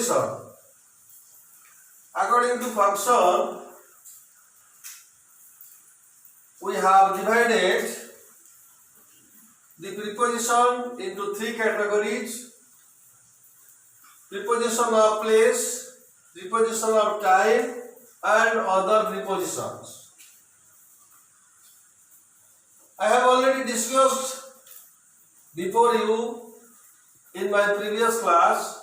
preposition. According to function, we have divided the preposition into three categories: preposition of place, preposition of time, and other prepositions. I have already discussed before you in my previous class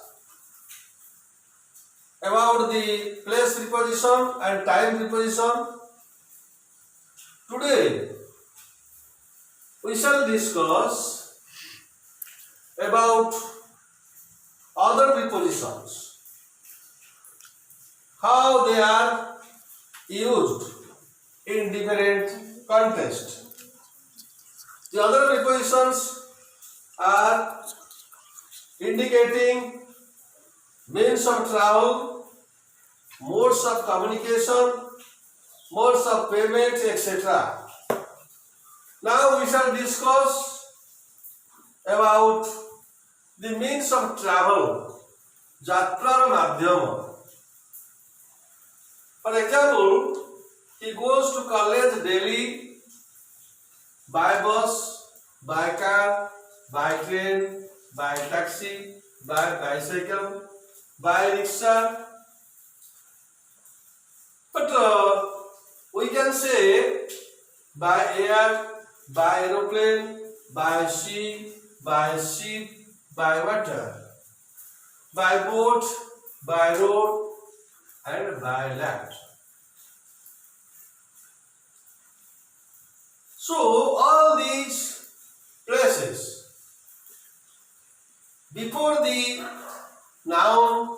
about the place preposition and time preposition. Today we shall discuss about other prepositions, how they are used in different contexts. The other prepositions are indicating means of travel, modes of communication, modes of payment, etc. Now we shall discuss about the means of travel, jatrar madhyama. For example, he goes to college daily by bus, by car, by train, by taxi, by bicycle, by rickshaw. But we can say by air, by aeroplane, by sea, by ship, by water, by boat, by road, and by land. So all these places, before the noun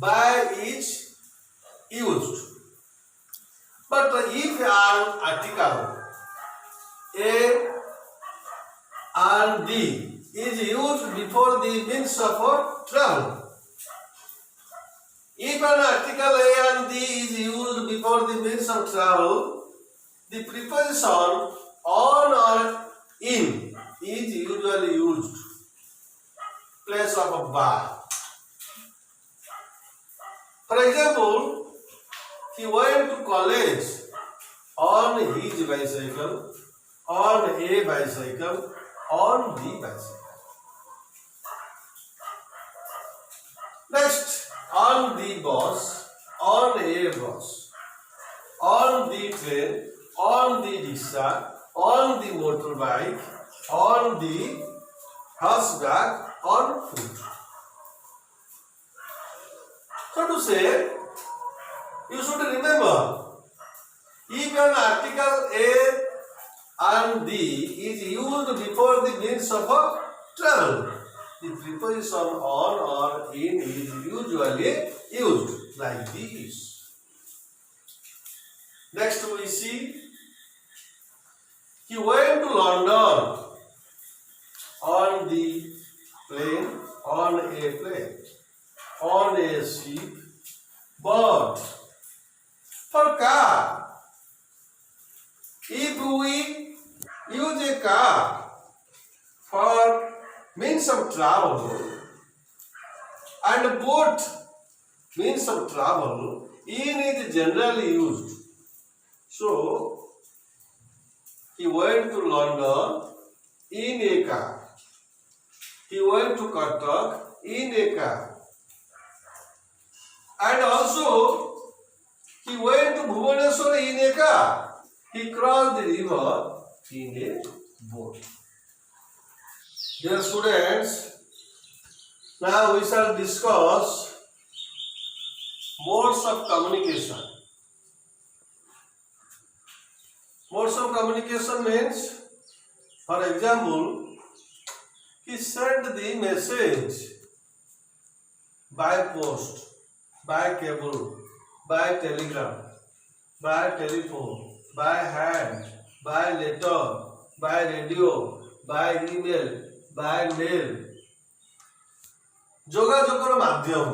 by is used, but if an article A and D is used before the means of travel, if an article A and D is used before the means of travel, the preposition on or in is usually used place of by. For example, he went to college on his bicycle, on a bicycle, on the bicycle. Next, on the bus, on a bus, on the train, on the rickshaw, on the motorbike, on the horseback, on foot. So to say, you should remember, if an article A and D is used before the means of travel, the preposition on or in is usually used like this. Next we see, he went to London on the plane, on a plane, on a ship, but for car, if we use a car for means of travel and boat means of travel, in is generally used. So, he went to London in a car. He went to Cuttack in a car. And also, he went to Bhubaneswar in a car. He crossed the river in a boat. Dear students, now we shall discuss modes of communication. Modes of communication means, for example, he sent the message by post, by cable, by telegram, by telephone, by hand, by letter, by radio, by email, by mail. যোগাযোগের মাধ্যম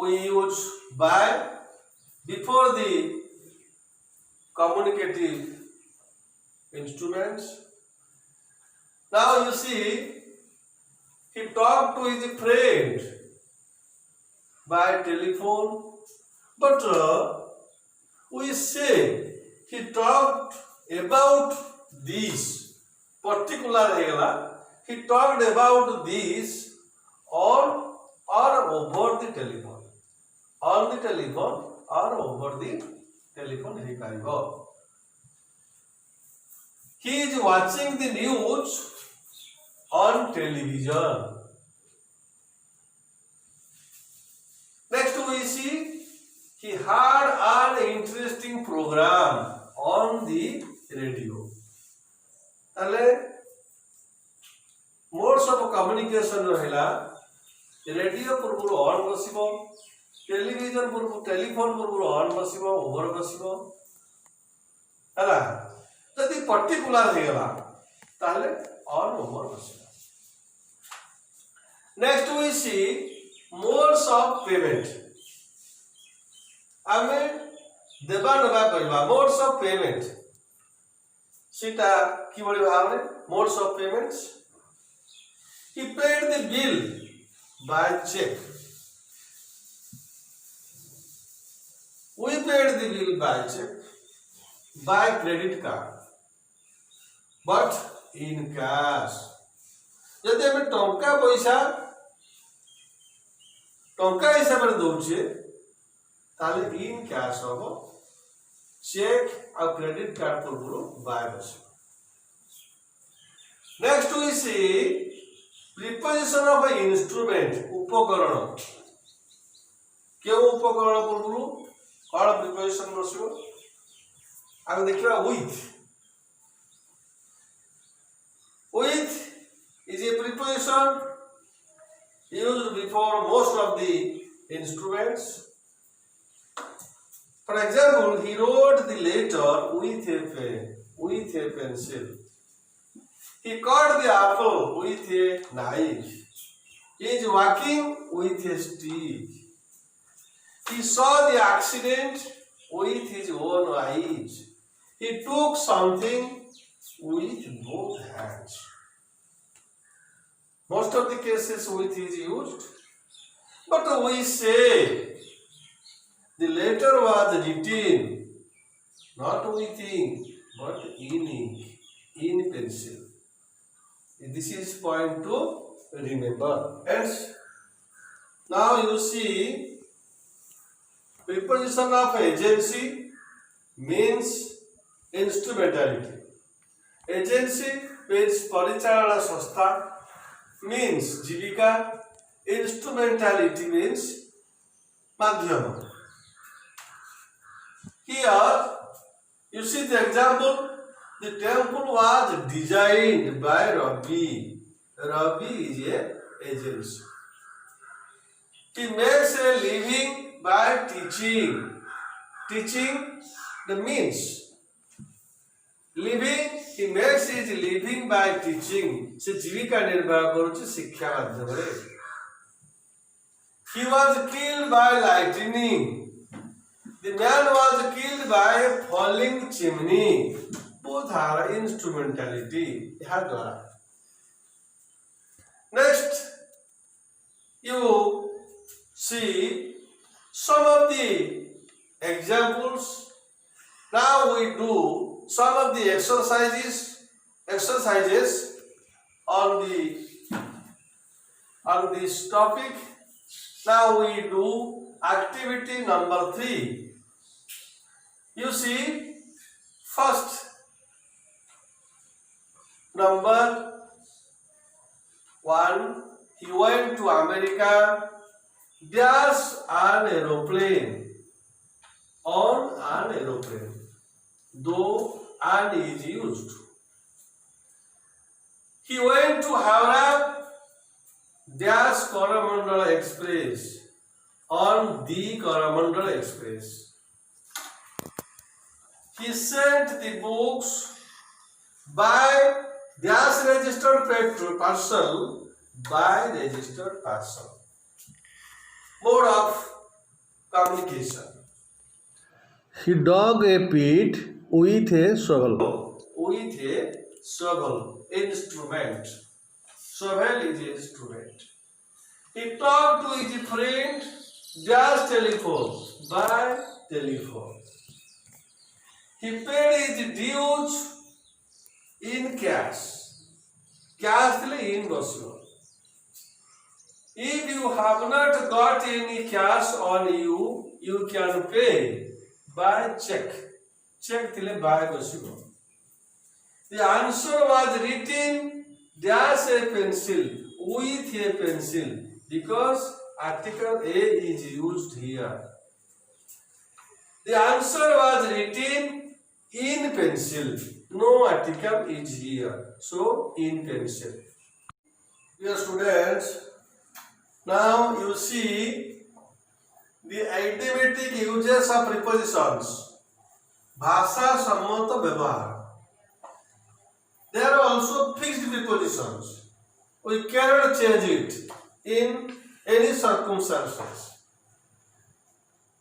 we use by before the communicative instruments, Now you see, he talked to his friend by telephone, but we say he talked about this particular area. He talked about this on or over the telephone. On the telephone or over the telephone ହେଇପାରିବ. He is watching the news on television. Next we see he had an interesting program on the radio. ତାହେଲେ modes of communication रहिला radio पूर्व on बसिबो, television पूर्व telephone पूर्व on बसिबो, over बसिबो हैला. जदि पर्टिकुलर हे गला ताले ऑन ओवर बसिबो. Next we see modes of payment. आमे देबा नबा करबा मोड्स ऑफ पेमेंट सीटा की बड़ी भाव रे modes of payments. He paid the bill by check. We paid the bill by check, by credit card, but in cash. यदि हमें टंका पैसा टंका हिसाब से दौचे ताले इन कैश हो, चेक और क्रेडिट कार्ड पूर्व by bus. Next we see preposition of instrument. उपकरण क्यों उपकरण पूर्व कौन प्रिपोजिशन बसो आगे देखिए. With is a preposition used before most of the instruments. For example, he wrote the letter with a pen, with a pencil. He cut the apple with a knife. He is walking with a stick. He saw the accident with his own eyes. He took something with both hands. Most of the cases with is used, but we say the letter was written not with ink but in ink, in pencil. This is point to remember. And now you see preposition of agency means instrumentality. Agency means parichalana sanstha, means jivika. Instrumentality means madhyama. Here you see the example. The temple was designed by Ravi. Ravi is a agency. He makes a living by teaching. Teaching the means living. He makes his living by teaching. से जीविका निर्वाह करुछि शिक्षा माध्यम रे. He was killed by lightning. The man was killed by a falling chimney. Both are instrumentality. यहाँ द्वारा. Next, you see some of the examples. Now we do some of the exercises on this topic. Now we do activity number 3. You see, first number 1, he went to America, dash an aeroplane, on an aeroplane, though and is used. He went to Howrah, dash Coromandel Express, on the Coromandel Express. He sent the books by dash registered parcel, by registered parcel. Mode of communication. He dug a pit with a shovel. With a shovel. instrument. Shovel is instrument. He talked to his friend dash telephone by telephone. He paid his dues in cash. Cash in basibo. If you have not got any cash on you, you can pay by check. Check tile by basibo. The answer was written dash a pencil, with a pencil, because article A is used here. The answer was written in pencil. No article is here. So, in pencil. Dear students, now you see the idiomatic uses of prepositions. भाषा सम्मत व्यवहार. There are also fixed prepositions. We cannot change it in any circumstances.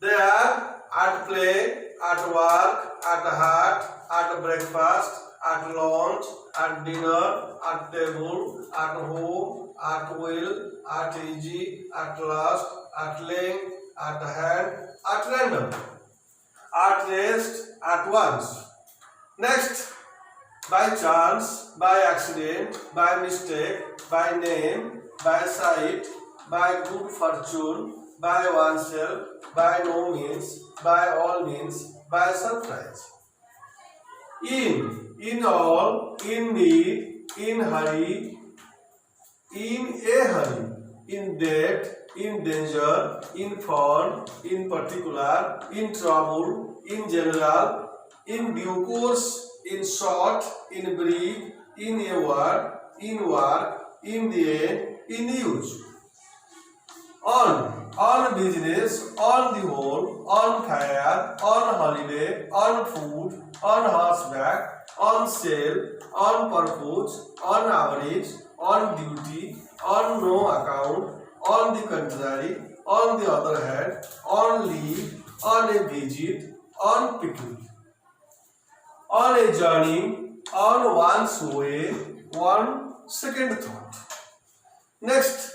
They are at play, at work, at heart, at breakfast, at lunch, at dinner, at table, at home, at will, at easy, at last, at length, at hand, at random, at rest, at once. Next, by chance, by accident, by mistake, by name, by sight, by good fortune, by oneself, by no means, by all means, by surprise. In all, in need, in hurry, in a hurry, in debt, in danger, in fun, in particular, in trouble, in general, in due course, in short, in brief, in a word, in work, in the end, in use. On business, on the whole, on fire, on holiday, on food, on horseback, on sale, on purpose, on average, on duty, on no account, on the contrary, on the other hand, on leave, on a visit, on picnic, on a journey, on one's way, one second thought. Next,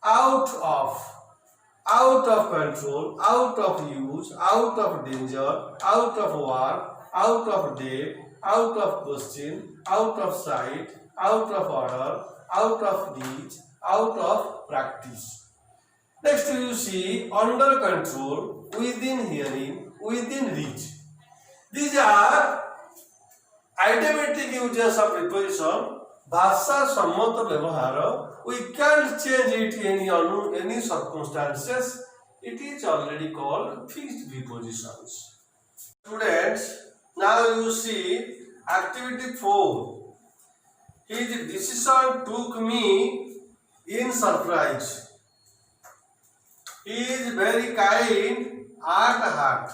out of control, out of use, out of danger, out of war, out of debt, out of question, out of sight, out of order, out of reach, out of practice. Next you see under control, within hearing, within reach. These are idiomatic uses of preposition. भाषा सम्मत व्यवहार. We can't change it in any circumstances. It is already called fixed prepositions. Students, now you see activity 4. His decision took me in surprise. He is very kind at heart.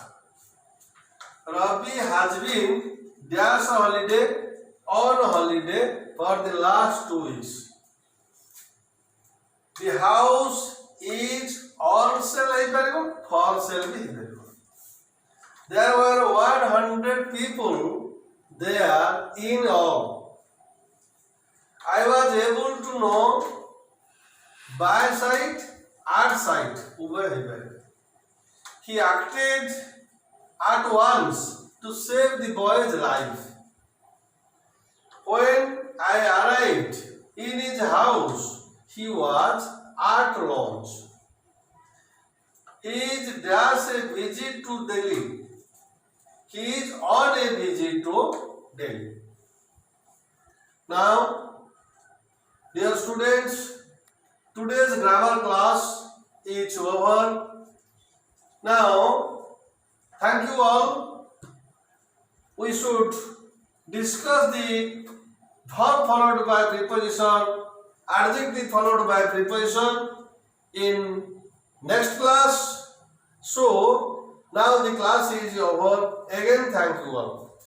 Ravi has been dash on holiday for the last 2 weeks. The house is on sale, for sale. There were 100 people there in all. I was able to know by sight, at sight. He acted at once to save the boy's life. When I arrived in his house, he was at lunch. He is dash a visit to Delhi. He is on a visit to Delhi. Now, dear students, today's grammar class is over. Now, thank you all. We should discuss the verb followed by preposition, adjective followed by preposition in next class. So, now the class is over. Again, thank you all.